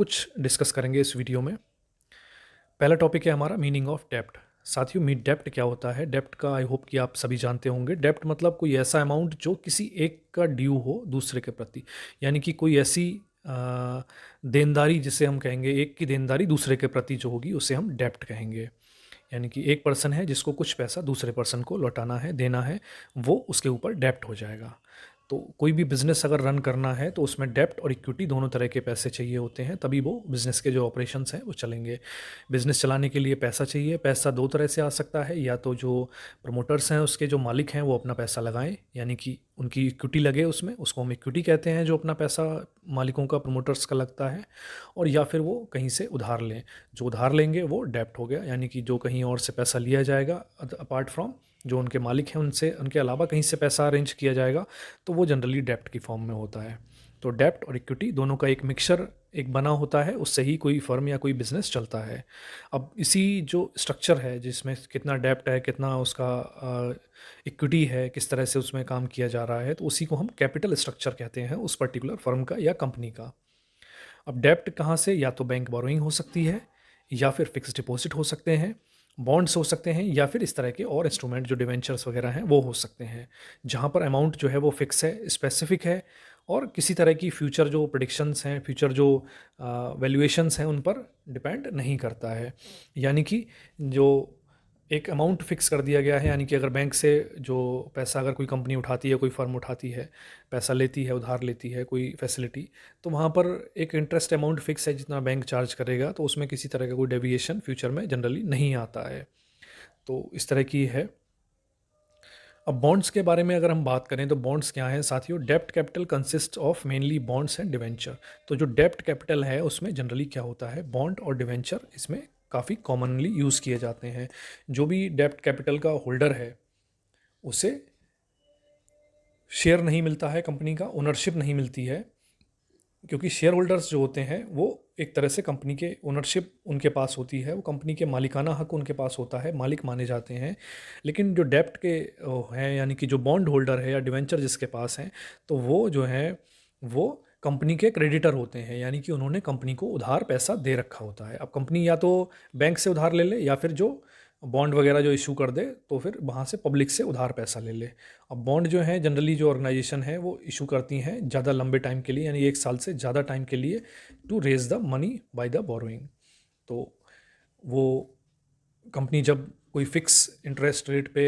कुछ डिस्कस करेंगे इस वीडियो में। पहला टॉपिक है हमारा मीनिंग ऑफ डेप्ट। साथियों, मीट डेप्ट क्या होता है? डेप्ट का आई होप कि आप सभी जानते होंगे। डेप्ट मतलब कोई ऐसा अमाउंट जो किसी एक का ड्यू हो दूसरे के प्रति, यानी कि कोई ऐसी देनदारी जिसे हम कहेंगे, एक की देनदारी दूसरे के प्रति जो होगी उसे हम डेप्ट कहेंगे। यानी कि एक पर्सन है जिसको कुछ पैसा दूसरे पर्सन को लौटाना है, देना है, वो उसके ऊपर डेप्ट हो जाएगा। तो कोई भी बिज़नेस अगर रन करना है तो उसमें डेप्ट और इक्विटी दोनों तरह के पैसे चाहिए होते हैं, तभी वो बिज़नेस के जो ऑपरेशंस हैं वो चलेंगे। बिज़नेस चलाने के लिए पैसा चाहिए। पैसा दो तरह से आ सकता है, या तो जो प्रमोटर्स हैं, उसके जो मालिक हैं, वो अपना पैसा लगाएं, यानी कि उनकी इक्विटी लगे उसमें, उसको हम इक्विटी कहते हैं, जो अपना पैसा मालिकों का, प्रमोटर्स का लगता है। और या फिर वो कहीं से उधार लें। जो उधार लेंगे वो डेप्ट हो गया, यानी कि जो कहीं और से पैसा लिया जाएगा अपार्ट फ्रॉम जो उनके मालिक हैं उनसे, उनके अलावा कहीं से पैसा अरेंज किया जाएगा, तो वो जनरली डेप्ट की फॉर्म में होता है। तो डेप्ट और इक्विटी दोनों का एक मिक्सचर एक बना होता है, उससे ही कोई फर्म या कोई बिजनेस चलता है। अब इसी जो स्ट्रक्चर है जिसमें कितना डेप्ट है, कितना उसका इक्विटी है, किस तरह से उसमें काम किया जा रहा है, तो उसी को हम कैपिटल स्ट्रक्चर कहते हैं उस पर्टिकुलर फर्म का या कंपनी का। अब डेप्ट कहाँ से? या तो बैंक बोरोइंग हो सकती है, या फिर फिक्स डिपॉजिट हो सकते हैं, बॉन्ड्स हो सकते हैं, या फिर इस तरह के और इंस्ट्रूमेंट जो डिवेंचर्स वगैरह हैं वो हो सकते हैं, जहाँ पर अमाउंट जो है वो फिक्स है, स्पेसिफिक है, और किसी तरह की फ्यूचर जो प्रिडिक्शंस हैं, फ्यूचर जो वैल्यूएशंस हैं, उन पर डिपेंड नहीं करता है। यानी कि जो एक अमाउंट फिक्स कर दिया गया है, यानी कि अगर बैंक से जो पैसा अगर कोई कंपनी उठाती है, कोई फर्म उठाती है, पैसा लेती है, उधार लेती है कोई फैसिलिटी, तो वहाँ पर एक इंटरेस्ट अमाउंट फिक्स है जितना बैंक चार्ज करेगा, तो उसमें किसी तरह का कोई डेविएशन फ्यूचर में जनरली नहीं आता है। तो इस तरह की है। अब बॉन्ड्स के बारे में अगर हम बात करें तो बॉन्ड्स क्या हैं साथियों? डेप्ट capital consist of mainly bonds and debenture. तो जो डेप्ट कैपिटल है उसमें जनरली क्या होता है, बॉन्ड और डिवेंचर इसमें काफ़ी कॉमनली यूज़ किए जाते हैं। जो भी डेप्ट कैपिटल का होल्डर है उसे शेयर नहीं मिलता है, कंपनी का ओनरशिप नहीं मिलती है, क्योंकि शेयर होल्डर्स जो होते हैं वो एक तरह से कंपनी के ओनरशिप उनके पास होती है, वो कंपनी के मालिकाना हक उनके पास होता है, मालिक माने जाते हैं। लेकिन जो डेप्ट के हैं, यानी कि जो बॉन्ड होल्डर है या डिवेंचर जिसके पास हैं, तो वो जो है वो कंपनी के क्रेडिटर होते हैं, यानी कि उन्होंने कंपनी को उधार पैसा दे रखा होता है। अब कंपनी या तो बैंक से उधार ले ले, या फिर जो बॉन्ड वगैरह जो इशू कर दे, तो फिर वहाँ से पब्लिक से उधार पैसा ले ले। अब बॉन्ड जो है जनरली जो ऑर्गेनाइजेशन है वो इशू करती हैं ज़्यादा लंबे टाइम के लिए, यानी एक साल से ज़्यादा टाइम के लिए, to raise the money by the borrowing. तो वो कंपनी जब कोई फिक्स इंटरेस्ट रेट पे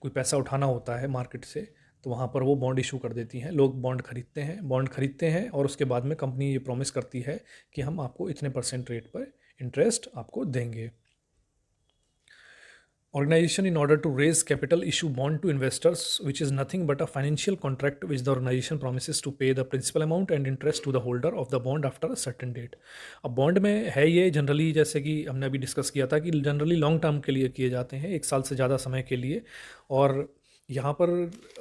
कोई पैसा उठाना होता है मार्केट से, तो वहाँ पर वो बॉन्ड इशू कर देती हैं। लोग बॉन्ड खरीदते हैं, और उसके बाद में कंपनी ये प्रॉमिस करती है कि हम आपको इतने परसेंट रेट पर इंटरेस्ट आपको देंगे। Organization, in order to raise capital, issue bond to investors, which is nothing but a financial contract which the organization promises to pay the principal amount and interest to the holder of the bond after a certain date. अब bond में है ये generally, जैसे कि हमने अभी discuss किया था, कि जनरली लॉन्ग टर्म के लिए किए जाते हैं, एक साल से ज़्यादा समय के लिए। और यहाँ पर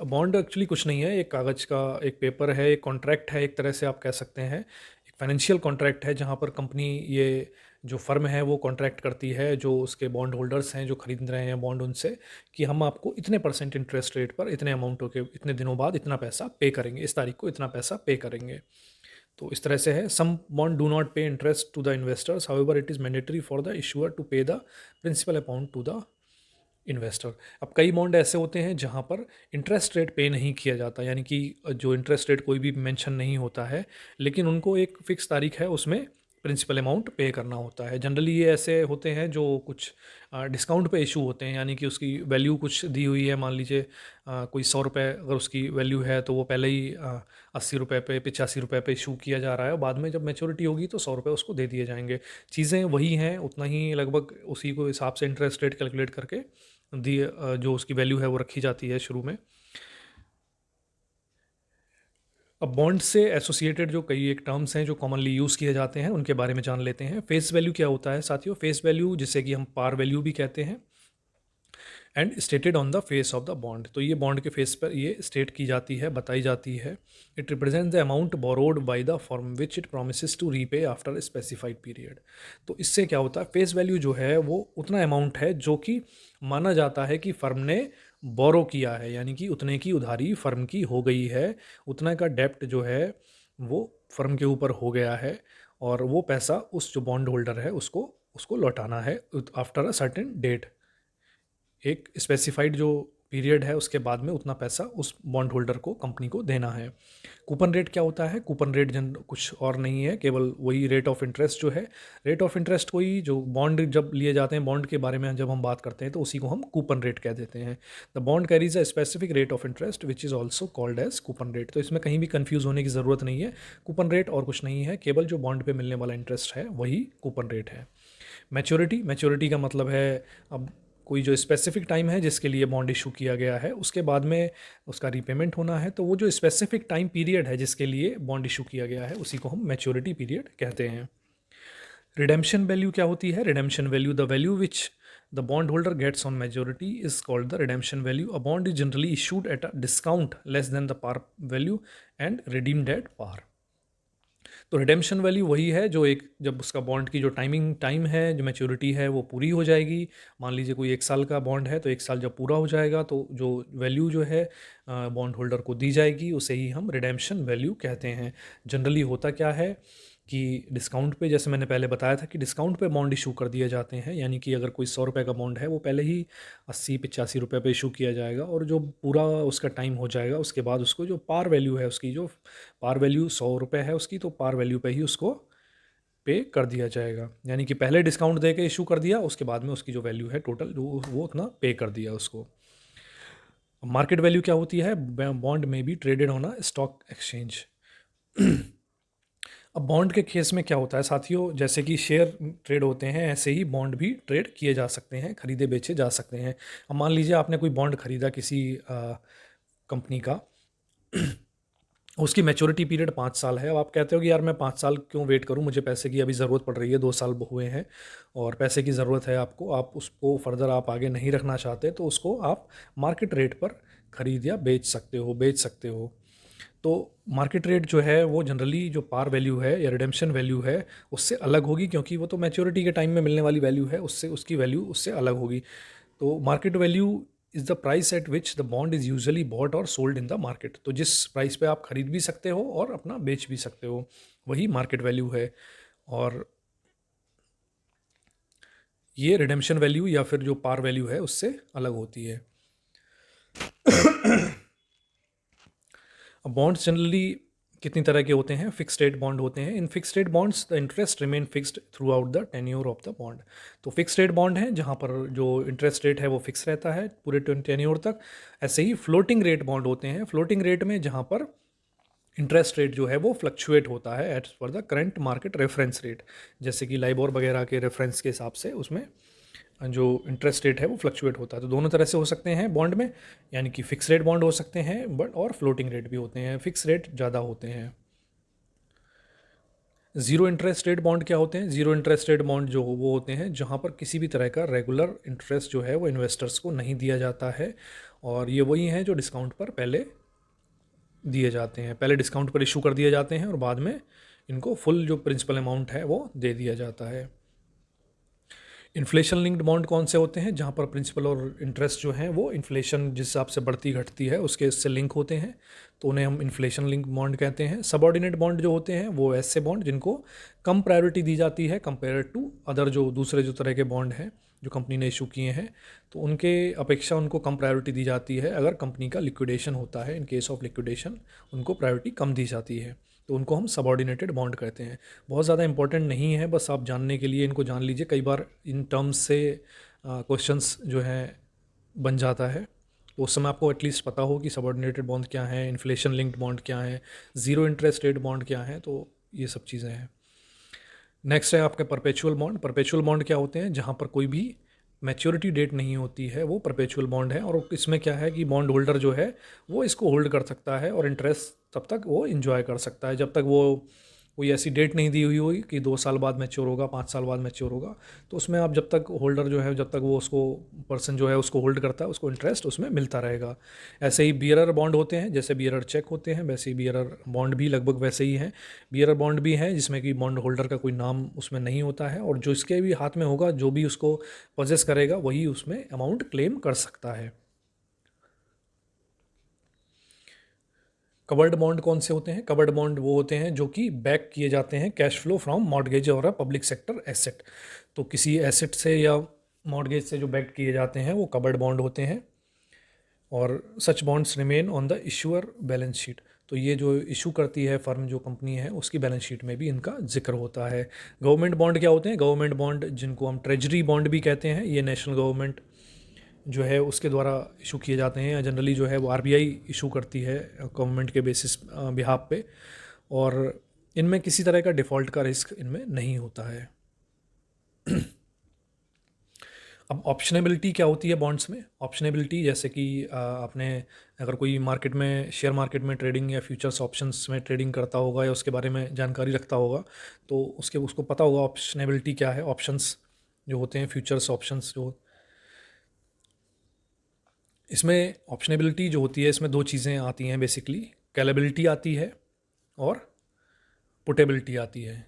बॉन्ड एक्चुअली कुछ नहीं है, एक कागज़ का एक पेपर है, एक कॉन्ट्रैक्ट है, एक तरह से आप कह सकते हैं। एक फाइनेंशियल कॉन्ट्रैक्ट है, जहाँ पर कंपनी, ये जो फर्म है वो कॉन्ट्रैक्ट करती है जो उसके बॉन्ड होल्डर्स हैं जो खरीद रहे हैं बॉन्ड उनसे, कि हम आपको इतने परसेंट इंटरेस्ट रेट पर इतने अमाउंटों के इतने दिनों बाद इतना पैसा पे करेंगे, इस तारीख को इतना पैसा पे करेंगे। तो इस तरह से है। Some bond do not pay interest to the investors, however it is mandatory for the issuer to pay the principal amount to the investor. अब कई बॉन्ड ऐसे होते हैं जहाँ पर इंटरेस्ट रेट पे नहीं किया जाता, यानी कि जो इंटरेस्ट रेट कोई भी मेंशन नहीं होता है, लेकिन उनको एक फ़िक्स तारीख है उसमें प्रिंसिपल अमाउंट पे करना होता है। जनरली ये ऐसे होते हैं जो कुछ डिस्काउंट पे इशू होते हैं, यानी कि उसकी वैल्यू कुछ दी हुई है, मान लीजिए कोई 100 रुपये अगर उसकी वैल्यू है, तो वो पहले ही 80 रुपये पे, 85 रुपये पे इशू किया जा रहा है, और बाद में जब मैच्योरिटी होगी तो 100 रुपये उसको दे दिए जाएंगे। चीज़ें वही हैं, उतना ही लगभग उसी को हिसाब से इंटरेस्ट रेट कैलकुलेट करके दी जो उसकी वैल्यू है वो रखी जाती है शुरू में। अब बॉन्ड से एसोसिएटेड जो कई एक टर्म्स हैं जो कॉमनली यूज़ किए जाते हैं, उनके बारे में जान लेते हैं। फेस वैल्यू क्या होता है साथियों? फेस वैल्यू, जिसे कि हम पार वैल्यू भी कहते हैं, and stated on the face of the bond. तो ये बॉन्ड के फेस पर ये स्टेट की जाती है, बताई जाती है। It represent the amount borrowed by the firm which it promises to repay after specified period. तो इससे क्या होता है, फेस वैल्यू जो है वो उतना अमाउंट है जो कि माना जाता है कि फर्म ने बोरो किया है, यानी कि उतने की उधारी फर्म की हो गई है, उतना का डेप्ट जो है वो फर्म के ऊपर हो गया है, और वो पैसा उस जो बॉन्ड होल्डर है उसको उसको लौटाना है आफ्टर अ सर्टेन डेट। एक स्पेसिफाइड जो पीरियड है उसके बाद में उतना पैसा उस बॉन्ड होल्डर को कंपनी को देना है। कूपन रेट क्या होता है? कूपन रेट जन कुछ और नहीं है, केवल वही रेट ऑफ इंटरेस्ट जो है। रेट ऑफ इंटरेस्ट कोई जो बॉन्ड जब लिए जाते हैं, बॉन्ड के बारे में जब हम बात करते हैं तो उसी को हम कूपन रेट कह देते हैं। The bond carries a specific rate of interest which is also called as coupon rate. तो इसमें कहीं भी कन्फ्यूज़ होने की ज़रूरत नहीं है। कूपन रेट और कुछ नहीं है, केवल जो बॉन्ड पे मिलने वाला इंटरेस्ट है वही कूपन रेट है। मैच्योरिटी का मतलब है अब कोई जो स्पेसिफिक टाइम है जिसके लिए बॉन्ड इशू किया गया है उसके बाद में उसका रीपेमेंट होना है, तो वो जो स्पेसिफिक टाइम पीरियड है जिसके लिए बॉन्ड इशू किया गया है उसी को हम मैच्योरिटी पीरियड कहते हैं। रिडेम्पशन वैल्यू क्या होती है? Redemption value, the value which the bond holder gets on majority is called the redemption value. A bond is generally issued at a discount less than the par value and redeemed at par. तो redemption value वही है जो एक जब उसका bond की जो time है, जो मैच्योरिटी है वो पूरी हो जाएगी। मान लीजिए कोई 1 साल का बॉन्ड है तो 1 साल जब पूरा हो जाएगा तो जो वैल्यू जो है बॉन्ड होल्डर को दी जाएगी उसे ही हम रिडेम्पशन वैल्यू कहते हैं। जनरली होता क्या है कि डिस्काउंट पे, जैसे मैंने पहले बताया था कि डिस्काउंट पे बॉन्ड इशू कर दिए जाते हैं, यानी कि अगर कोई 100 रुपये का बॉन्ड है वो पहले ही 80-85 रुपये पे इशू किया जाएगा, और जो पूरा उसका टाइम हो जाएगा उसके बाद उसको जो पार वैल्यू है उसकी, जो पार वैल्यू 100 रुपये है उसकी, तो पार वैल्यू पे ही उसको पे कर दिया जाएगा। यानी कि पहले डिस्काउंट दे के इशू कर दिया, उसके बाद में उसकी जो वैल्यू है टोटल वो उतना पे कर दिया उसको। मार्केट वैल्यू क्या होती है? बॉन्ड में B traded on a stock exchange. अब बॉन्ड के केस में क्या होता है साथियों, जैसे कि शेयर ट्रेड होते हैं ऐसे ही बॉन्ड भी ट्रेड किए जा सकते हैं, खरीदे बेचे जा सकते हैं। अब मान लीजिए आपने कोई बॉन्ड खरीदा किसी कंपनी का, उसकी मैच्योरिटी पीरियड 5 साल है। अब आप कहते हो कि यार मैं 5 साल क्यों वेट करूं, मुझे पैसे की अभी ज़रूरत पड़ रही है, 2 साल हुए हैं और पैसे की ज़रूरत है आपको, आप उसको फर्दर आप आगे नहीं रखना चाहते, तो उसको आप मार्केट रेट पर खरीद या बेच सकते हो। तो मार्केट रेट जो है वो जनरली जो पार वैल्यू है या रिडेम्पशन वैल्यू है उससे अलग होगी, क्योंकि वो तो मैच्योरिटी के टाइम में मिलने वाली वैल्यू है, उससे उसकी वैल्यू उससे अलग होगी। तो market value is the price at which the bond is usually bought और सोल्ड इन द मार्केट। तो जिस प्राइस पे आप खरीद भी सकते हो और अपना बेच भी सकते हो, वही मार्केट वैल्यू है। और ये रिडेम्पशन वैल्यू या फिर जो पार वैल्यू है उससे अलग होती है। बॉन्ड्स जनरली कितनी तरह के होते हैं? फिक्स्ड रेट बॉन्ड होते हैं। In fixed rate bonds the interest remain fixed throughout the tenure of the bond. तो फिक्स्ड रेट बॉन्ड है जहाँ पर जो इंटरेस्ट रेट है वो फिक्स रहता है पूरे टेन्योर तक। ऐसे ही फ्लोटिंग रेट बॉन्ड होते हैं। फ्लोटिंग रेट में जहाँ पर इंटरेस्ट रेट जो है वो फ्लक्चुएट होता है as per the current market reference rate, जैसे कि लाइबोर वगैरह के रेफरेंस के हिसाब से उसमें जो इंटरेस्ट रेट है वो फ्लक्चुएट होता है। तो दोनों तरह से हो सकते हैं बॉन्ड में, यानी कि फिक्स रेट बॉन्ड हो सकते हैं बट और फ्लोटिंग रेट भी होते हैं। फिक्स रेट ज़्यादा होते हैं। ज़ीरो इंटरेस्ट रेट बॉन्ड क्या होते हैं? ज़ीरो इंटरेस्ट रेट बॉन्ड जो वो होते हैं जहाँ पर किसी भी तरह का रेगुलर इंटरेस्ट जो है वो इन्वेस्टर्स को नहीं दिया जाता है, और ये वही हैं जो डिस्काउंट पर पहले दिए जाते हैं, पहले डिस्काउंट पर इशू कर दिए जाते हैं और बाद में इनको फुल जो प्रिंसिपल अमाउंट है वो दे दिया जाता है। इन्फ्लेशन लिंक्ड बॉन्ड कौन से होते हैं? जहाँ पर प्रिंसिपल और इंटरेस्ट जो हैं वो इन्फ्लेशन जिस हिसाब से बढ़ती घटती है उसके इससे लिंक होते हैं, तो उन्हें हम इन्फ्लेशन लिंक बॉन्ड कहते हैं। सबऑर्डिनेट बॉन्ड जो होते हैं वो ऐसे बॉन्ड जिनको कम प्रायोरिटी दी जाती है कंपेयर टू अदर जो दूसरे जो तरह के बॉन्ड हैं जो कंपनी ने इशू किए हैं, तो उनके अपेक्षा उनको कम प्रायोरिटी दी जाती है। अगर कंपनी का लिक्विडेशन होता है, इन केस ऑफ लिक्विडेशन उनको प्रायोरिटी कम दी जाती है, तो उनको हम सबऑर्डिनेटेड बॉन्ड कहते हैं। बहुत ज़्यादा इंपॉर्टेंट नहीं है, बस आप जानने के लिए इनको जान लीजिए। कई बार इन टर्म्स से क्वेश्चंस जो हैं बन जाता है, तो उस समय आपको एटलीस्ट पता हो कि सबऑर्डिनेटेड बॉन्ड क्या है, इन्फ्लेशन लिंक्ड बॉन्ड क्या है, ज़ीरो इंटरेस्ट रेट बॉन्ड क्या है, तो ये सब चीज़ें हैं। नेक्स्ट है आपके परपेचुअल बॉन्ड। परपेचुअल बॉन्ड क्या होते हैं? जहाँ पर कोई भी मैच्योरिटी डेट नहीं होती है वो परपेचुअल बॉन्ड है, और इसमें क्या है कि बॉन्ड होल्डर जो है वो इसको होल्ड कर सकता है और इंटरेस्ट तब तक वो इन्जॉय कर सकता है जब तक वो कोई ऐसी डेट नहीं दी हुई होगी कि 2 साल बाद मैच्योर होगा, 5 साल बाद मैच्योर होगा। तो उसमें आप जब तक होल्डर जो है, जब तक वो उसको पर्सन जो है उसको होल्ड करता है, उसको इंटरेस्ट उसमें मिलता रहेगा। ऐसे ही बियरर बॉन्ड होते हैं, जैसे बियरर चेक होते हैं वैसे ही बियरर बॉन्ड भी लगभग वैसे ही हैं। बियरर बॉन्ड भी हैं जिसमें कि बॉन्ड होल्डर का कोई नाम उसमें नहीं होता है, और जो इसके भी हाथ में होगा, जो भी उसको पजेस करेगा वही उसमें अमाउंट क्लेम कर सकता है। कवर्ड बॉन्ड कौन से होते हैं? कवर्ड बॉन्ड वो होते हैं जो कि बैक किए जाते हैं कैश फ्लो फ्रॉम मॉर्गेज और अ पब्लिक सेक्टर एसेट। तो किसी एसेट से या मॉर्गेज से जो बैक किए जाते हैं वो कवर्ड बॉन्ड होते हैं, और such bonds remain on the issuer balance sheet. तो ये जो इशू करती है फर्म, जो कंपनी है, उसकी बैलेंस शीट में भी इनका जिक्र होता है। गवर्नमेंट बॉन्ड क्या होते हैं? गवर्नमेंट बॉन्ड जिनको हम ट्रेजरी बॉन्ड भी कहते हैं, ये नेशनल गवर्नमेंट जो है उसके द्वारा इशू किए जाते हैं। जनरली जो है वो आरबीआई इशू करती है गवर्नमेंट के बेसिस बिहाफ पे, और इनमें किसी तरह का डिफ़ॉल्ट का रिस्क इनमें नहीं होता है। अब ऑप्शनेबिलिटी क्या होती है बॉन्ड्स में? ऑप्शनेबिलिटी जैसे कि आपने अगर कोई मार्केट में, शेयर मार्केट में ट्रेडिंग या फ्यूचर्स ऑप्शंस में ट्रेडिंग करता होगा या उसके बारे में जानकारी रखता होगा, तो उसको पता होगा ऑप्शनेबिलिटी क्या है। ऑप्शंस जो होते हैं, फ्यूचर्स ऑप्शंस जो, इसमें ऑप्शनेबिलिटी जो होती है इसमें दो चीज़ें आती हैं बेसिकली, कैलेबिलिटी आती है और पुटेबिलिटी आती है।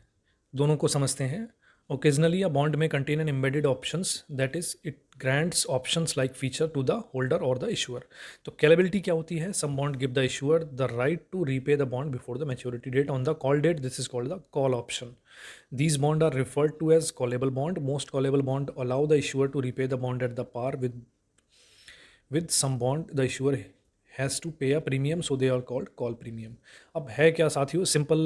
दोनों को समझते हैं। ओकेजनली अ बॉन्ड में contain an embedded options, that is it grants options like feature to the holder or the issuer. तो कैलेबिलिटी क्या होती है? Some bond give the issuer the right to repay the bond before the maturity date on the call date, this is called the call option. These bonds are referred to as callable bond. Most callable bond allow the issuer to repay the bond at the par with some bond the issuer has to pay a premium, so they are called call premium. अब है क्या साथियों, simple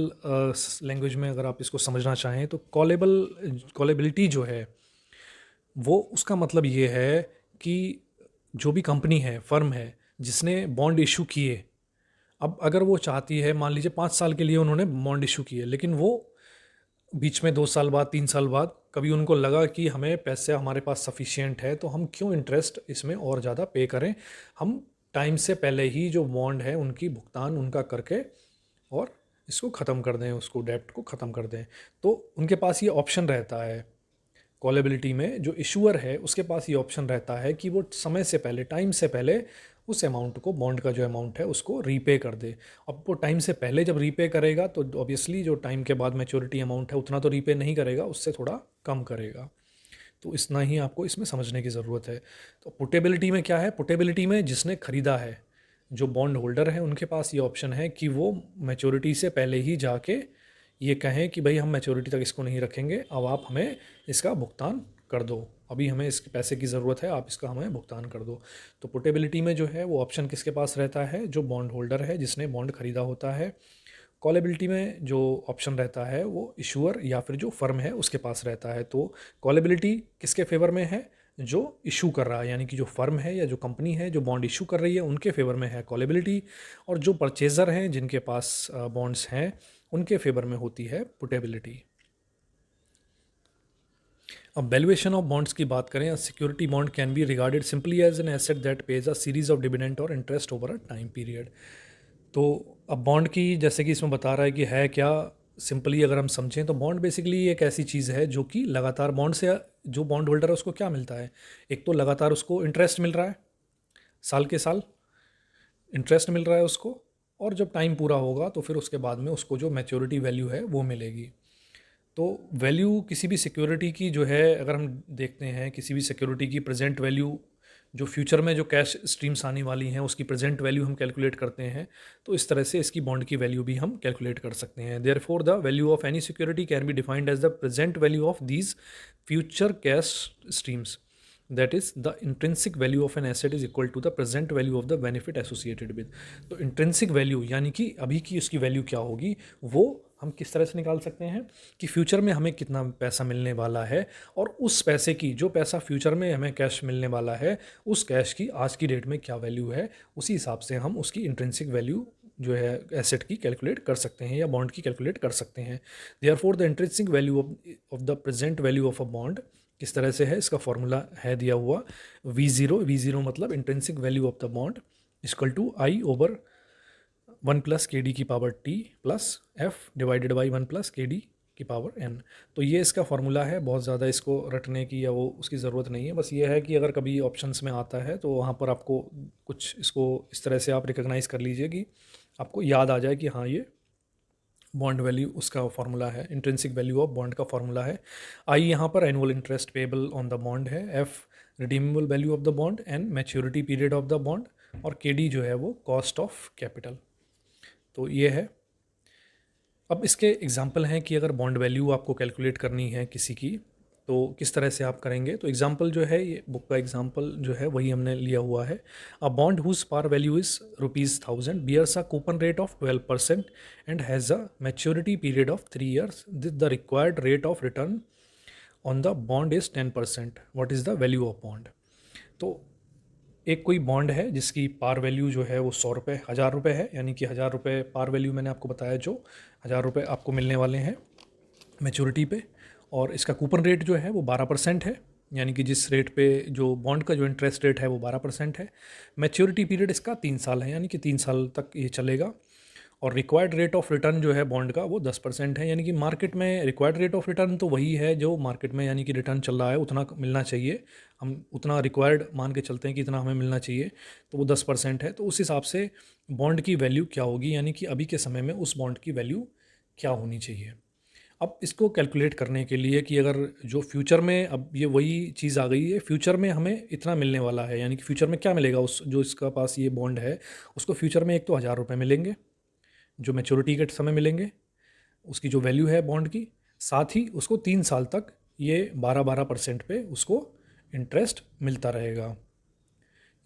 language में अगर आप इसको समझना चाहें तो कॉलेबिलिटी जो है वो, उसका मतलब ये है कि जो भी कंपनी है, फर्म है, जिसने बॉन्ड इशू किए, अब अगर वो चाहती है, मान लीजिए 5 साल के लिए उन्होंने बॉन्ड इशू किए, लेकिन वो बीच में 2 साल बाद, 3 साल बाद कभी उनको लगा कि हमें पैसे हमारे पास सफिशिएंट है, तो हम क्यों इंटरेस्ट इसमें और ज़्यादा पे करें, हम टाइम से पहले ही जो बॉन्ड है उनकी भुगतान उनका करके और इसको ख़त्म कर दें, उसको डेप्ट को ख़त्म कर दें। तो उनके पास ये ऑप्शन रहता है, कॉलेबिलिटी में जो इशूअर है उसके पास ये ऑप्शन रहता है कि वो समय से पहले, टाइम से पहले उस अमाउंट को, बॉन्ड का जो अमाउंट है उसको रीपे कर दे। अब वो टाइम से पहले जब रीपे करेगा तो ऑब्वियसली जो टाइम के बाद मैच्योरिटी अमाउंट है उतना तो रीपे नहीं करेगा, उससे थोड़ा कम करेगा। तो इतना ही आपको इसमें समझने की ज़रूरत है। तो पुटेबिलिटी में क्या है? पुटेबिलिटी में जिसने ख़रीदा है, जो बॉन्ड होल्डर है, उनके पास ये ऑप्शन है कि वो मैच्योरिटी से पहले ही जाके ये कहें कि भाई हम मैच्योरिटी तक इसको नहीं रखेंगे, अब आप हमें इसका भुगतान कर दो, अभी हमें इसके पैसे की ज़रूरत है, आप इसका हमें भुगतान कर दो। तो पोर्टेबिलिटी में जो है वो ऑप्शन किसके पास रहता है? जो बॉन्ड होल्डर है, जिसने बॉन्ड ख़रीदा होता है। कॉलेबिलिटी में जो ऑप्शन रहता है वो इशूअर या फिर जो फर्म है उसके पास रहता है। तो कॉलेबिलिटी किसके फेवर में है? जो इशू कर रहा है, यानी कि जो फर्म है या जो कंपनी है जो बॉन्ड इशू कर रही है उनके फेवर में है कॉलेबिलिटी, और जो परचेज़र हैं जिनके पास बॉन्ड्स हैं उनके फेवर में होती है पुटेबिलिटी। अब वैल्यूएशन ऑफ बॉन्ड्स की बात करें, security bond can be regarded simply as an asset that pays a series of dividend or interest over a time period. तो अब बॉन्ड की, जैसे कि इसमें बता रहा है कि है क्या, सिंपली अगर हम समझें तो बॉन्ड बेसिकली एक ऐसी चीज़ है जो कि लगातार, बॉन्ड से जो बॉन्ड होल्डर है उसको क्या मिलता है? एक तो लगातार उसको इंटरेस्ट मिल रहा है, साल के साल इंटरेस्ट मिल रहा है उसको, और जब टाइम पूरा होगा तो फिर उसके बाद में उसको जो मैच्योरिटी वैल्यू है वो मिलेगी। तो वैल्यू किसी भी सिक्योरिटी की जो है, अगर हम देखते हैं किसी भी सिक्योरिटी की प्रेजेंट वैल्यू, जो फ्यूचर में जो कैश स्ट्रीम्स आने वाली हैं उसकी प्रेजेंट वैल्यू हम कैलकुलेट करते हैं, तो इस तरह से इसकी बॉन्ड की वैल्यू भी हम कैलकुलेट कर सकते हैं। Therefore the value of any security can be defined as the present value of these future cash streams, that is the intrinsic value of an asset is equal to the present value of the benefit associated with. तो intrinsic value यानी कि अभी की उसकी value क्या होगी, वो हम किस तरह से निकाल सकते हैं कि फ्यूचर में हमें कितना पैसा मिलने वाला है, और उस पैसे की, जो पैसा फ्यूचर में हमें कैश मिलने वाला है, उस कैश की आज की डेट में क्या वैल्यू है, उसी हिसाब से हम उसकी इंट्रिंसिक वैल्यू जो है एसेट की कैलकुलेट कर सकते हैं या बॉन्ड की कैलकुलेट कर सकते हैं। Therefore the intrinsic value of the present value of a bond किस तरह से है, इसका फॉर्मूला है दिया हुआ, V0 मतलब intrinsic value of the bond equal to I/1+KD⁻T plus F divided by 1+KD⁻N। तो ये इसका फॉर्मूला है, बहुत ज़्यादा इसको रटने की या वो उसकी ज़रूरत नहीं है। बस ये है कि अगर कभी ऑप्शंस में आता है तो वहाँ पर आपको कुछ इसको इस तरह से आप रिकॉग्नाइज़ कर लीजिए कि आपको याद आ जाए कि हाँ ये बॉन्ड वैल्यू उसका फॉर्मूला है, इंट्रिंसिक वैल्यू ऑफ बॉन्ड का फॉर्मूला है। आई यहाँ पर annual interest payable on the bond है, F redeemable value of the bond, N maturity period of the bond, और के डी जो है वो कॉस्ट ऑफ कैपिटल। तो ये है। अब इसके एग्जाम्पल हैं कि अगर बॉन्ड वैल्यू आपको कैलकुलेट करनी है किसी की, तो किस तरह से आप करेंगे। तो एग्जाम्पल जो है, ये बुक का एग्जाम्पल जो है वही हमने लिया हुआ है। A bond whose par value is ₹1000 bears a coupon rate of 12% and has a maturity period of 3 years। The required rate of return on the bond is 10%। What is the value of bond. तो एक कोई bond है जिसकी par value जो है वो 100 रुपये, 1000 रुपये है, यानी कि 1000 रुपये पार वैल्यू मैंने आपको बताया, जो 1000 रुपये आपको मिलने वाले हैं मैच्योरिटी पे। और इसका कूपन रेट जो है वो 12% है, यानी कि जिस रेट पे जो बॉन्ड का जो इंटरेस्ट रेट है वो 12% है। मैच्योरिटी पीरियड इसका 3 साल है, यानी कि 3 साल तक ये चलेगा। और रिक्वायर्ड रेट ऑफ रिटर्न जो है बॉन्ड का वो 10% है, यानी कि मार्केट में रिक्वायर्ड रेट ऑफ रिटर्न तो वही है जो मार्केट में यानी कि रिटर्न चल रहा है उतना मिलना चाहिए। हम उतना रिक्वायर्ड मान के चलते हैं कि इतना हमें मिलना चाहिए, तो वो 10% है। तो उस हिसाब से बॉन्ड की वैल्यू क्या होगी, यानी कि अभी के समय में उस बॉन्ड की वैल्यू क्या होनी चाहिए। अब इसको कैलकुलेट करने के लिए कि अगर जो फ्यूचर में, अब ये वही चीज़ आ गई है, फ्यूचर में हमें इतना मिलने वाला है, यानी कि फ्यूचर में क्या मिलेगा उस जो इसका पास ये बॉन्ड है उसको फ्यूचर में। एक तो 1000 रुपये मिलेंगे जो मैच्योरिटी के समय मिलेंगे, उसकी जो वैल्यू है बॉन्ड की, साथ ही उसको 3 साल तक ये 12% पे उसको इंटरेस्ट मिलता रहेगा।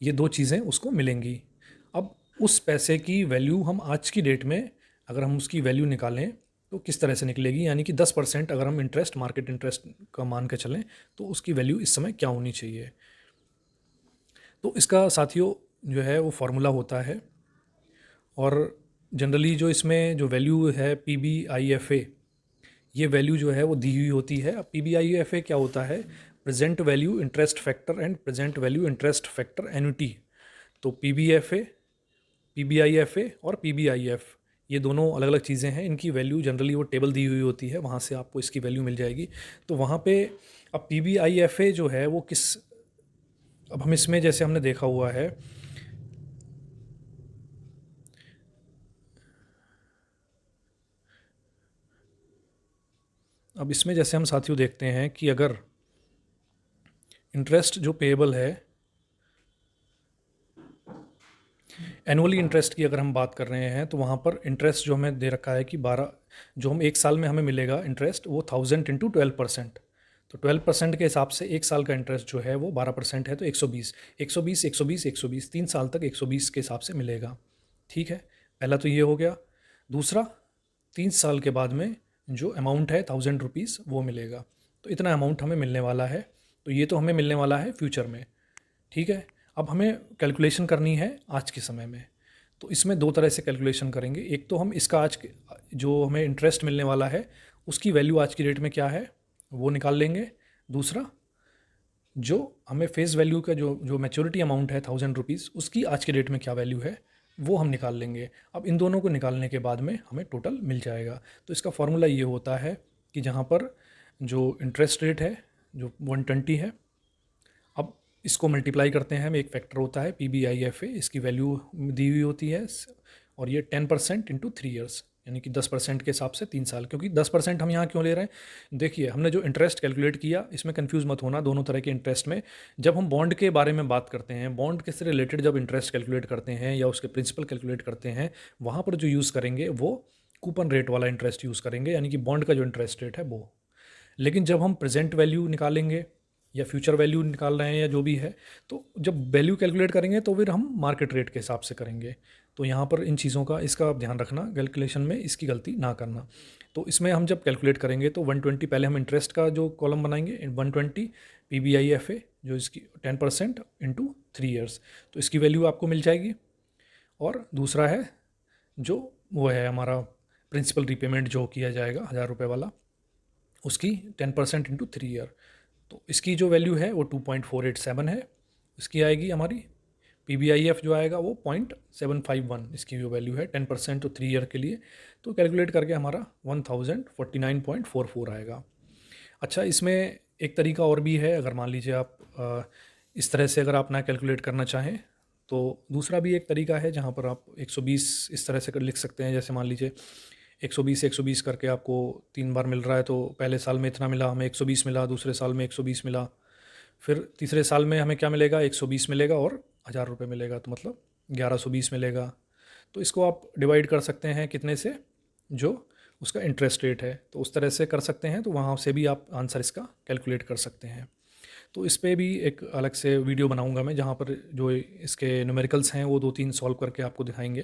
ये दो चीज़ें उसको मिलेंगी। अब उस पैसे की वैल्यू हम आज की डेट में अगर हम उसकी वैल्यू निकालें तो किस तरह से निकलेगी, यानी कि 10% अगर हम इंटरेस्ट, मार्केट इंटरेस्ट का मान के चलें, तो उसकी वैल्यू इस समय क्या होनी चाहिए। तो इसका साथियों जो है वो फार्मूला होता है, और जनरली जो इसमें जो वैल्यू है PBIFA, ये वैल्यू जो है वो दी हुई होती है। अब PBIFA क्या होता है, present value interest factor and present value interest factor annuity. तो PBFA, PBIFA और PBIF, ये दोनों अलग अलग चीज़ें हैं। इनकी वैल्यू जनरली वो टेबल दी हुई होती है, वहाँ से आपको इसकी वैल्यू मिल जाएगी। तो वहाँ पे अब PBIFA जो है वो किस, अब हम इसमें जैसे हमने देखा हुआ है, अब इसमें जैसे हम साथियों देखते हैं कि अगर इंटरेस्ट जो पेएबल है, एनुअली इंटरेस्ट की अगर हम बात कर रहे हैं, तो वहाँ पर इंटरेस्ट जो हमें दे रखा है कि 12, जो हम एक साल में हमें मिलेगा इंटरेस्ट, वो 1000 इंटू 12%। तो 12% के हिसाब से एक साल का इंटरेस्ट जो है वो 12% है, तो 120, 120, 120, 120, 3 साल तक 120 के हिसाब से मिलेगा। ठीक है, पहला तो ये हो गया। दूसरा, 3 साल के बाद में जो अमाउंट है 1000 रुपीज़ वो मिलेगा। तो इतना अमाउंट हमें मिलने वाला है। तो ये तो हमें मिलने वाला है फ्यूचर में। ठीक है, अब हमें कैलकुलेशन करनी है आज के समय में। तो इसमें दो तरह से कैलकुलेशन करेंगे। एक तो हम इसका जो हमें इंटरेस्ट मिलने वाला है उसकी वैल्यू आज की डेट में क्या है वो निकाल लेंगे। दूसरा, जो हमें फेस वैल्यू का जो जो मैच्योरिटी अमाउंट है 1000 रुपीज़, उसकी आज के डेट में क्या वैल्यू है वो हम निकाल लेंगे। अब इन दोनों को निकालने के बाद में हमें टोटल मिल जाएगा। तो इसका फॉर्मूला ये होता है कि जहाँ पर जो इंटरेस्ट रेट है जो 120 है, अब इसको मल्टीप्लाई करते हैं हम, एक फैक्टर होता है PBIFA, इसकी वैल्यू दी हुई होती है, और ये 10% इंटू 3 years, यानी कि 10% के हिसाब से 3 साल। क्योंकि 10% हम यहाँ क्यों ले रहे हैं, देखिए हमने जो इंटरेस्ट कैलकुलेट किया, इसमें कंफ्यूज मत होना दोनों तरह के इंटरेस्ट में। जब हम बॉन्ड के बारे में बात करते हैं, बॉन्ड के से रिलेटेड जब इंटरेस्ट कैलकुलेट करते हैं या उसके प्रिंसिपल कैलकुलेट करते हैं, वहाँ पर जो यूज़ करेंगे वो कूपन रेट वाला इंटरेस्ट यूज़ करेंगे, यानी कि बॉन्ड का जो इंटरेस्ट रेट है वो। लेकिन जब हम प्रेजेंट वैल्यू निकालेंगे या फ्यूचर वैल्यू निकाल रहे हैं या जो भी है, तो जब वैल्यू कैलकुलेट करेंगे तो फिर हम मार्केट रेट के हिसाब से करेंगे। तो यहाँ पर इन चीज़ों का, इसका आप ध्यान रखना, कैलकुलेशन में इसकी गलती ना करना। तो इसमें हम जब कैलकुलेट करेंगे तो 120, पहले हम इंटरेस्ट का जो कॉलम बनाएंगे 120 PBIFA, जो इसकी 10% इंटू 3 years, तो इसकी वैल्यू आपको मिल जाएगी। और दूसरा है जो वो है हमारा प्रिंसिपल रीपेमेंट जो किया जाएगा 1000 रुपये वाला, उसकी 10% इंटू 3 year, तो इसकी जो वैल्यू है वो 2.487 है। इसकी आएगी हमारी PBIF जो आएगा वो 0.751, इसकी जो वैल्यू है 10% तो 3 year के लिए। तो कैलकुलेट करके हमारा 1049.44 आएगा। अच्छा, इसमें एक तरीका और भी है, अगर मान लीजिए आप इस तरह से अगर आप ना कैलकुलेट करना चाहें, तो दूसरा भी एक तरीका है जहाँ पर आप 120 इस तरह से लिख सकते हैं। जैसे मान लीजिए 120 120 करके आपको 3 बार मिल रहा है, तो पहले साल में इतना मिला, हमें 120 मिला, दूसरे साल में 120 मिला, फिर तीसरे साल में हमें क्या मिलेगा, 120 मिलेगा और 1000 रुपये मिलेगा, तो मतलब 1120 मिलेगा। तो इसको आप डिवाइड कर सकते हैं कितने से, जो उसका इंटरेस्ट रेट है, तो उस तरह से कर सकते हैं, तो वहाँ से भी आप आंसर इसका कैलकुलेट कर सकते हैं। तो इस पे भी एक अलग से वीडियो बनाऊंगा मैं, जहाँ पर जो इसके न्यूमेरिकल्स हैं वो 2-3 सॉल्व करके आपको दिखाएंगे।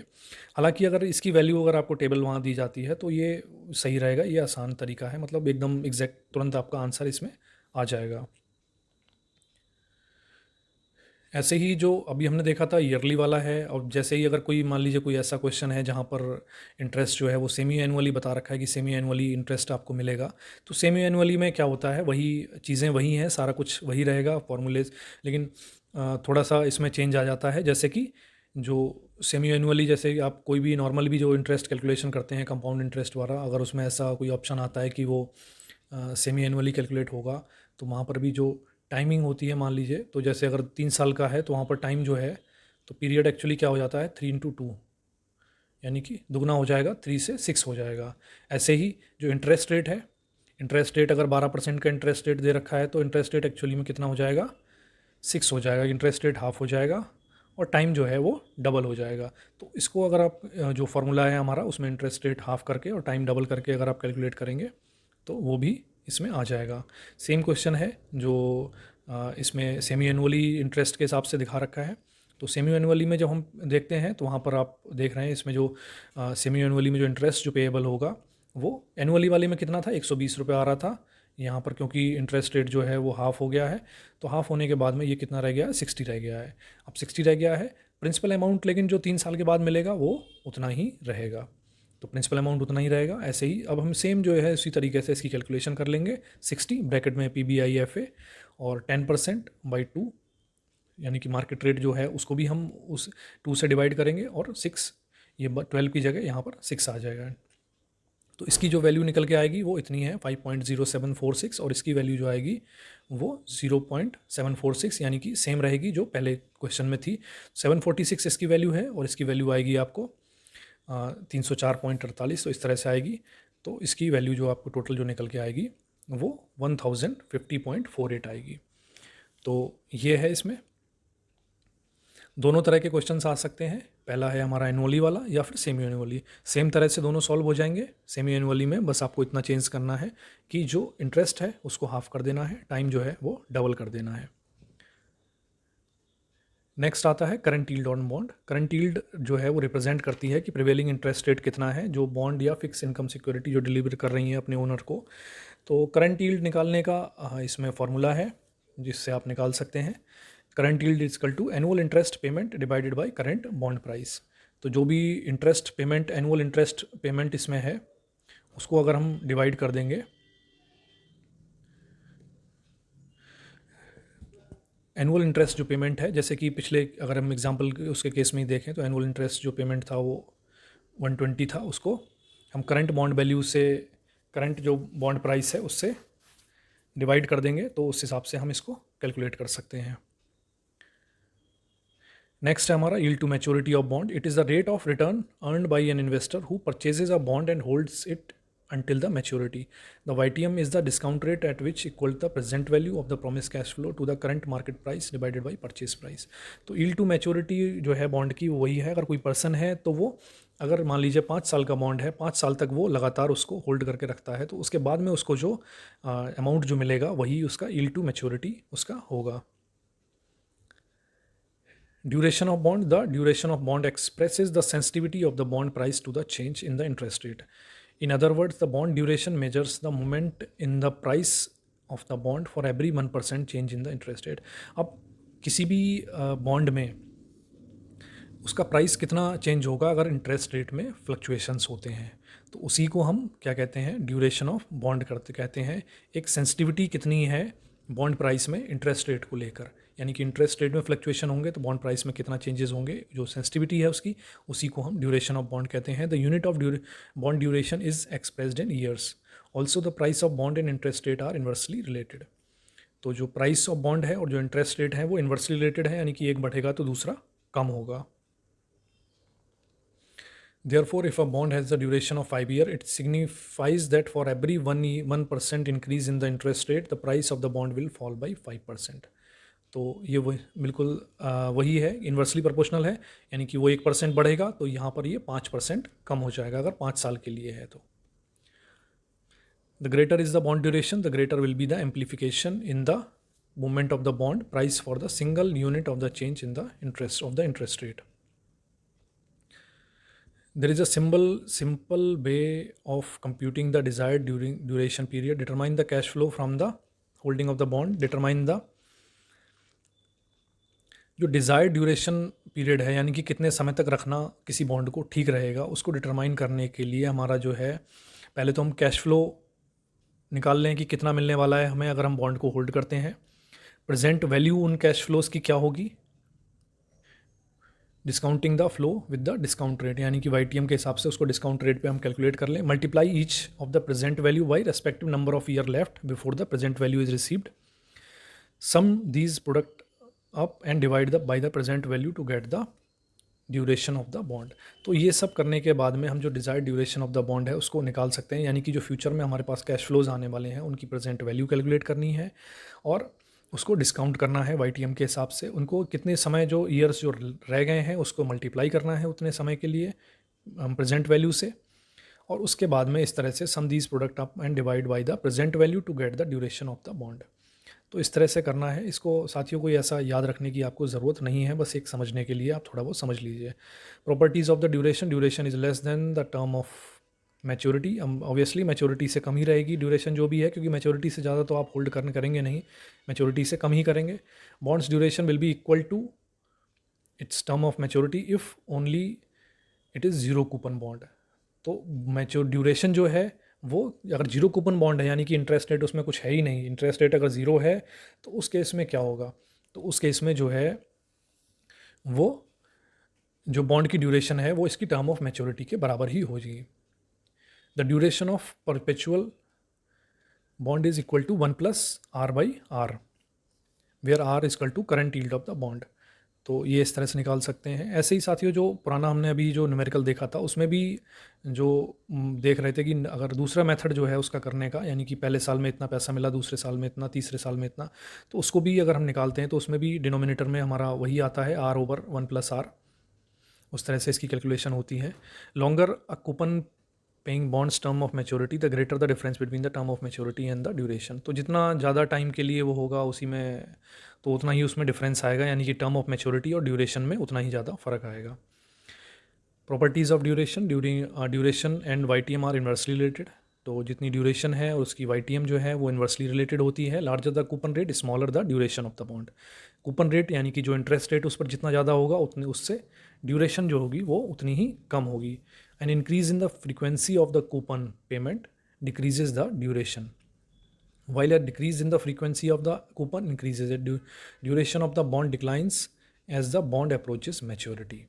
हालांकि अगर इसकी वैल्यू अगर आपको टेबल वहाँ दी जाती है तो ये सही रहेगा, ये आसान तरीका है, मतलब एकदम एग्जैक्ट तुरंत आपका आंसर इसमें आ जाएगा। ऐसे ही जो अभी हमने देखा था ईयरली वाला है, और जैसे ही अगर कोई मान लीजिए कोई ऐसा क्वेश्चन है जहाँ पर इंटरेस्ट जो है वो सेमी एनुअली बता रखा है कि सेमी एनुअली इंटरेस्ट आपको मिलेगा, तो सेमी एनुअली में क्या होता है, वही चीज़ें वही हैं, सारा कुछ वही रहेगा फॉर्मूलेज, लेकिन थोड़ा सा इसमें चेंज आ जाता है। जैसे कि जो सेमी एनुअली, जैसे आप कोई भी नॉर्मल भी जो इंटरेस्ट कैलकुलेशन करते हैं कंपाउंड इंटरेस्ट वाला, अगर उसमें ऐसा कोई ऑप्शन आता है कि वो सेमी एनुअली कैलकुलेट होगा, तो वहाँ पर भी जो टाइमिंग होती है, मान लीजिए तो जैसे अगर 3 साल का है तो वहाँ पर टाइम जो है, तो पीरियड एक्चुअली क्या हो जाता है 3 into 2, यानी कि दुगना हो जाएगा, 3 से 6 हो जाएगा। ऐसे ही जो इंटरेस्ट रेट है, इंटरेस्ट रेट अगर 12% का इंटरेस्ट रेट दे रखा है तो इंटरेस्ट रेट एक्चुअली में कितना हो जाएगा, 6 हो जाएगा, इंटरेस्ट रेट हाफ हो जाएगा, और टाइम जो है वो डबल हो जाएगा। तो इसको अगर आप जो फार्मूला है हमारा उसमें इंटरेस्ट रेट हाफ करके और टाइम डबल करके अगर आप कैलकुलेट करेंगे तो वो भी इसमें आ जाएगा। सेम क्वेश्चन है जो इसमें सेमी एनुअली इंटरेस्ट के हिसाब से दिखा रखा है। तो सेमी एनुअली में जब हम देखते हैं तो वहाँ पर आप देख रहे हैं इसमें जो सेमी एनुअली में जो इंटरेस्ट जो पेएबल होगा वो एनुअली वाले में कितना था, 120 रुपये आ रहा था। यहाँ पर क्योंकि इंटरेस्ट रेट जो है वो हाफ़ हो गया है, तो हाफ़ होने के बाद में ये कितना रह गया है, 60 रह गया है। अब 60 रह गया है, प्रिंसिपल अमाउंट लेकिन जो 3 साल के बाद मिलेगा वो उतना ही रहेगा, तो प्रिंसिपल अमाउंट उतना ही रहेगा। ऐसे ही अब हम सेम जो है उसी तरीके से इसकी कैलकुलेशन कर लेंगे। 60 ब्रैकेट में PBIFA और 10/2, यानी कि मार्केट रेट जो है उसको भी हम उस 2 से डिवाइड करेंगे, और 6, ये 12 की जगह यहाँ पर 6 आ जाएगा। तो इसकी जो वैल्यू निकल के आएगी वो इतनी है 5.0746, और इसकी वैल्यू जो आएगी वो 0.746, यानी कि सेम रहेगी जो पहले क्वेश्चन में थी। 746 इसकी वैल्यू है, और इसकी वैल्यू आएगी आपको 304.48, तो इस तरह से आएगी। तो इसकी वैल्यू जो आपको टोटल जो निकल के आएगी वो 1050.48 आएगी। तो ये है, इसमें दोनों तरह के क्वेश्चंस आ सकते हैं। पहला है हमारा एनुअली वाला या फिर सेमी एनुअली, सेम तरह से दोनों सॉल्व हो जाएंगे। सेमी एनुअली में बस आपको इतना चेंज करना है कि जो इंटरेस्ट है उसको हाफ कर देना है, टाइम जो है वो डबल कर देना है। नेक्स्ट आता है current yield on bond. Current yield जो है वो रिप्रेजेंट करती है कि प्रिवेलिंग इंटरेस्ट रेट कितना है जो बॉन्ड या फिक्स इनकम सिक्योरिटी जो डिलीवर कर रही है अपने ओनर को। तो करंट यील्ड निकालने का इसमें फॉर्मूला है जिससे आप निकाल सकते हैं। Current yield is equal to annual interest payment divided by current bond price. तो जो भी interest payment, annual interest payment इसमें है, उसको अगर हम डिवाइड कर देंगे, एनुअल इंटरेस्ट जो पेमेंट है, जैसे कि पिछले अगर हम एग्जांपल उसके केस में ही देखें तो एनुअल इंटरेस्ट जो पेमेंट था वो 120 था, उसको हम करंट बॉन्ड वैल्यू से, करंट जो बॉन्ड प्राइस है उससे डिवाइड कर देंगे, तो उस हिसाब से हम इसको कैलकुलेट कर सकते हैं। नेक्स्ट है हमारा yield to maturity of bond. It is the rate of return earned by an investor who purchases a bond and holds it until the maturity. The YTM is the discount rate at which equal the present value of the promised cash flow to the current market price divided by purchase price. तो yield to maturity जो है bond की वही है। अगर कोई person है तो वो अगर मान लीजिए 5 साल का बॉन्ड है, 5 साल तक वो लगातार उसको होल्ड करके रखता है, तो उसके बाद में उसको जो अमाउंट जो मिलेगा वही उसका yield to maturity उसका होगा। Duration of bond. The duration of bond expresses the sensitivity of the bond price to the change in the interest rate. In other words, the bond duration measures the movement in the price of the bond for every 1% change in the interest rate. अब किसी भी bond में उसका price कितना change होगा अगर interest rate में fluctuations होते हैं, तो उसी को हम क्या कहते हैं, ड्यूरेशन ऑफ बॉन्ड करते कहते हैं। एक सेंसिटिविटी कितनी है बॉन्ड प्राइस में इंटरेस्ट रेट को लेकर, यानी कि इंटरेस्ट रेट में फ्लक्चुएशन होंगे तो बॉन्ड प्राइस में कितना चेंजेस होंगे, जो सेंसिटिविटी है उसकी, उसी को हम ड्यूरेशन ऑफ बॉन्ड कहते हैं। The unit of bond duration is expressed in years. Also the price of bond and interest rate are inversely related. तो जो प्राइस ऑफ बॉन्ड है और जो इंटरेस्ट रेट है वो इन्वर्सली रिलेटेड है, यानी कि एक बढ़ेगा तो दूसरा कम होगा। Therefore, if a bond has the duration of 5 years, it signifies that for every 1% increase in the interest rate, the price of the bond will fall by 5%. तो ये वही बिल्कुल वही है, इन्वर्सली प्रोपोर्शनल है, यानी कि वो 1% बढ़ेगा तो यहाँ पर ये 5% कम हो जाएगा अगर 5 साल के लिए है तो। The greater is the bond duration, the greater will be the amplification in the movement of the bond price for the single unit of the change in the interest rate. There is a simple way of computing the desired duration period. Determine the cash flow from the holding of the bond. Determine the जो desired duration period है, यानी कि कितने समय तक रखना किसी bond को ठीक रहेगा, उसको डिटरमाइन करने के लिए हमारा जो है, पहले तो हम कैश फ्लो निकाल लें कि कितना मिलने वाला है हमें अगर हम बॉन्ड को होल्ड करते हैं. प्रेजेंट वैल्यू उन कैश फ्लोज की क्या होगी, discounting the flow with the discount rate, यानी कि YTM के हिसाब से उसको डिस्काउंट रेट पे हम कैलकुलेट कर लें. Multiply each of the present value by respective number of year left before the present value is received. Sum these product up and divide the by the present value to get the duration of the bond. तो ये सब करने के बाद में हम जो desired duration of the bond है उसको निकाल सकते हैं, यानी कि जो फ्यूचर में हमारे पास कैश फ्लोज आने वाले हैं उनकी प्रेजेंट वैल्यू कैलकुलेट करनी है और उसको डिस्काउंट करना है YTM के हिसाब से. उनको कितने समय जो ईयर्स जो रह गए हैं उसको मल्टीप्लाई करना है उतने समय के लिए प्रेजेंट वैल्यू से, और उसके बाद में इस तरह से sum these product up and divide by the present value to get the duration of the bond. तो इस तरह से करना है इसको. साथियों, कोई ऐसा याद रखने की आपको ज़रूरत नहीं है, बस एक समझने के लिए आप थोड़ा बहुत समझ लीजिए. Properties of the duration, duration is less than the term of maturity. Obviously maturity से कम ही रहेगी ड्यूरेशन जो भी है, क्योंकि मैच्योरिटी से ज़्यादा तो आप होल्ड करेंगे नहीं, मैच्योरिटी से कम ही करेंगे. Bonds duration will be equal to its term of maturity if only it is zero coupon bond. तो मैच्योर ड्यूरेशन जो है वो अगर जीरो कूपन बॉन्ड है, यानी कि इंटरेस्ट रेट उसमें कुछ है ही नहीं, इंटरेस्ट रेट अगर ज़ीरो है तो उस केस में क्या होगा, तो उस केस में जो है वो जो बॉन्ड की ड्यूरेशन है वो इसकी टर्म ऑफ मैच्योरिटी के बराबर ही हो जाएगी. The duration of perpetual bond is equal to 1 plus R by R, where R is equal to current yield of the bond. तो ये इस तरह से निकाल सकते हैं. ऐसे ही साथियों, जो पुराना हमने अभी जो न्यूमेरिकल देखा था उसमें भी जो देख रहे थे कि अगर दूसरा मेथड जो है उसका करने का, यानी कि पहले साल में इतना पैसा मिला, दूसरे साल में इतना, तीसरे साल में इतना, तो उसको भी अगर हम निकालते हैं तो उसमें भी डिनोमिनेटर में हमारा वही आता है R over 1 plus R. उस तरह से इसकी कैलकुलेशन होती है. Longer a coupon paying bonds term of maturity, the greater the difference between the term of maturity and the duration. तो जितना ज़्यादा टाइम के लिए वो होगा उसी में तो उतना ही उसमें डिफरेंस आएगा, यानी कि टर्म ऑफ मैच्योरिटी और ड्यूरेशन में उतना ही ज़्यादा फ़र्क आएगा. Properties of duration, duration and YTM are inversely related. तो जितनी ड्यूरेशन है और उसकी YTM जो है वो इन्वर्सली रिलेटेड होती है. Larger the coupon rate smaller the duration of the bond. Coupon rate यानी कि जो इंटरेस्ट रेट उस पर जितना ज़्यादा होगा उतनी उससे ड्यूरेशन जो होगी वो उतनी ही कम होगी. An increase in the frequency of the coupon payment decreases the duration, while a decrease in the frequency of the coupon increases the duration of the bond declines as the bond approaches maturity.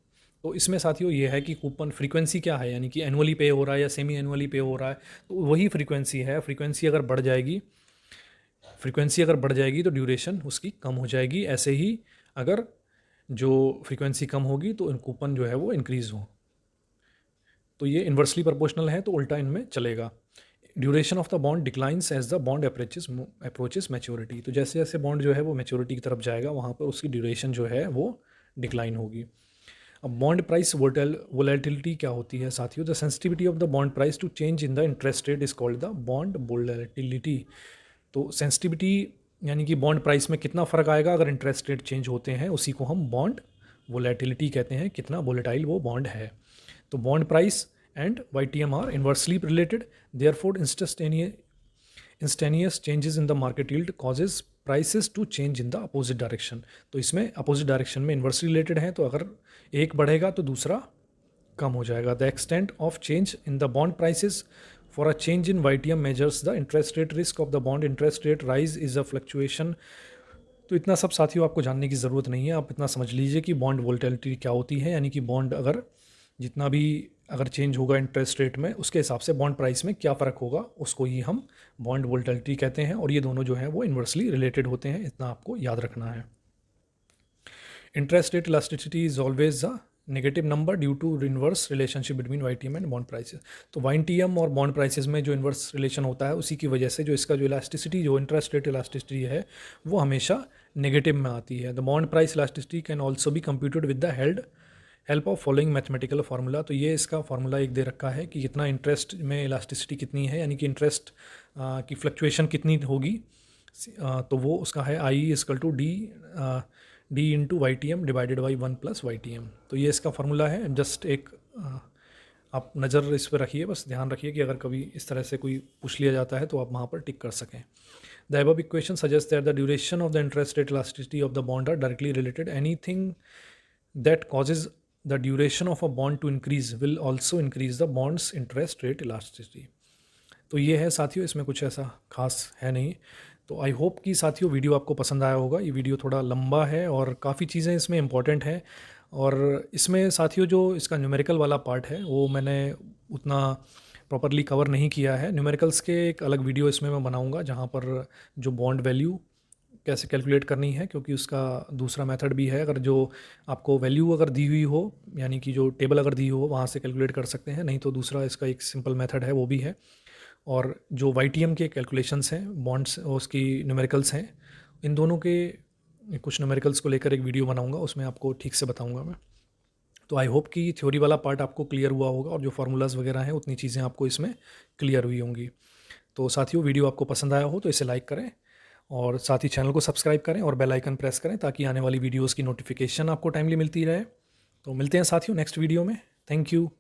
तो इसमें साथियों ये है कि coupon frequency क्या है, यानी कि एनुअली पे हो रहा है या सेमी एनुअली पे हो रहा है, तो वही फ्रीक्वेंसी है. फ्रीक्वेंसी अगर बढ़ जाएगी तो ड्यूरेशन उसकी कम हो जाएगी. ऐसे ही अगर जो फ्रीक्वेंसी कम होगी तो कूपन जो है वो इंक्रीज़ हो. तो ये इन्वर्सली प्रोपोर्शनल है तो उल्टा इनमें चलेगा. Duration of the bond declines as the bond approaches maturity. तो जैसे जैसे बॉन्ड जो है वो मैच्योरिटी की तरफ जाएगा वहाँ पर उसकी ड्यूरेशन जो है वो डिक्लाइन होगी. अब बॉन्ड प्राइस वोलेटिलिटी क्या होती है साथियों? The sensitivity of the bond price to change in the interest rate is called the bond volatility. तो सेंसिटिविटी यानी कि बॉन्ड प्राइस में कितना फ़र्क आएगा अगर इंटरेस्ट रेट चेंज होते हैं, उसी को हम बॉन्ड वोलेटिलिटी कहते हैं, कितना वोलेटाइल वो बॉन्ड है. तो bond price and YTM are inversely related. Therefore, instantaneous changes in the market yield causes prices to change in the opposite direction. तो इसमें opposite direction में inversely related है, तो अगर एक बढ़ेगा तो दूसरा कम हो जाएगा. The extent of change in the bond prices for a change in YTM measures the interest rate risk of the bond. Interest rate rise is a fluctuation. तो इतना सब साथियों आपको जानने की ज़रूरत नहीं है. आप इतना समझ लीजिए कि बॉन्ड वोलेटिलिटी क्या होती है, यानी कि बॉन्ड अगर जितना भी अगर चेंज होगा इंटरेस्ट रेट में उसके हिसाब से बॉन्ड प्राइस में क्या फ़र्क होगा उसको ही हम बॉन्ड वोलेटिलिटी कहते हैं. और ये दोनों जो हैं वो इन्वर्सली रिलेटेड होते हैं, इतना आपको याद रखना है. Interest rate elasticity is always the negative number due to inverse relationship between YTM and bond prices. तो YTM और बॉन्ड प्राइसेस में जो इन्वर्स रिलेशन होता है उसी की वजह से जो इसका जो इलास्टिसिटी, जो इंटरेस्ट रेट इलास्टिसिटी है वो हमेशा नेगेटिव में आती है। The bond price elasticity can also be computed with the help of following mathematical formula. तो ये इसका फार्मूला एक दे रखा है कि कितना इंटरेस्ट में इलास्टिसिटी कितनी है, यानी कि इंटरेस्ट की फ्लक्चुएशन कितनी होगी। तो वो उसका है I is equal to D into Y T M divided by 1+YTM। तो ये इसका फार्मूला है। जस्ट एक आप नज़र इस पर रखिए, बस ध्यान रखिए कि अगर कभी इस तरह से कोई पूछ लिया जाता है तो आप वहाँ पर टिक कर सकें। The above equation suggests that the duration of the interest rate elasticity of the bond are directly related. Anything that causes the duration of a bond to increase will also increase the bond's interest rate elasticity. तो ये है साथियों, इसमें कुछ ऐसा खास है नहीं। तो आई होप कि साथियों वीडियो आपको पसंद आया होगा। ये वीडियो थोड़ा लंबा है और काफ़ी चीज़ें इसमें इंपॉर्टेंट हैं, और इसमें साथियों जो इसका न्यूमेरिकल वाला पार्ट है वो मैंने उतना प्रॉपरली कवर नहीं किया है। न्यूमेरिकल्स के एक अलग वीडियो इसमें मैं बनाऊंगा जहाँ पर जो बॉन्ड वैल्यू कैसे कैलकुलेट करनी है, क्योंकि उसका दूसरा मेथड भी है। अगर जो आपको वैल्यू अगर दी हुई हो, यानी कि जो टेबल अगर दी हो वहाँ से कैलकुलेट कर सकते हैं, नहीं तो दूसरा इसका एक सिंपल मेथड है वो भी है। और जो YTM के कैलकुलेशंस हैं, बॉन्ड्स उसकी न्यूमेरिकल्स हैं, इन दोनों के कुछ न्यूमेरिकल्स को लेकर एक वीडियो बनाऊंगा, उसमें आपको ठीक से बताऊंगा मैं। तो आई होप कि थ्योरी वाला पार्ट आपको क्लियर हुआ होगा और जो फार्मूलाज वगैरह हैं उतनी चीज़ें आपको इसमें क्लियर हुई होंगी। तो साथियों वीडियो आपको पसंद आया हो तो इसे लाइक करें, और साथ ही चैनल को सब्सक्राइब करें और बेल आइकन प्रेस करें ताकि आने वाली वीडियोज़ की नोटिफिकेशन आपको टाइमली मिलती रहे। तो मिलते हैं साथियों नेक्स्ट वीडियो में। Thank you.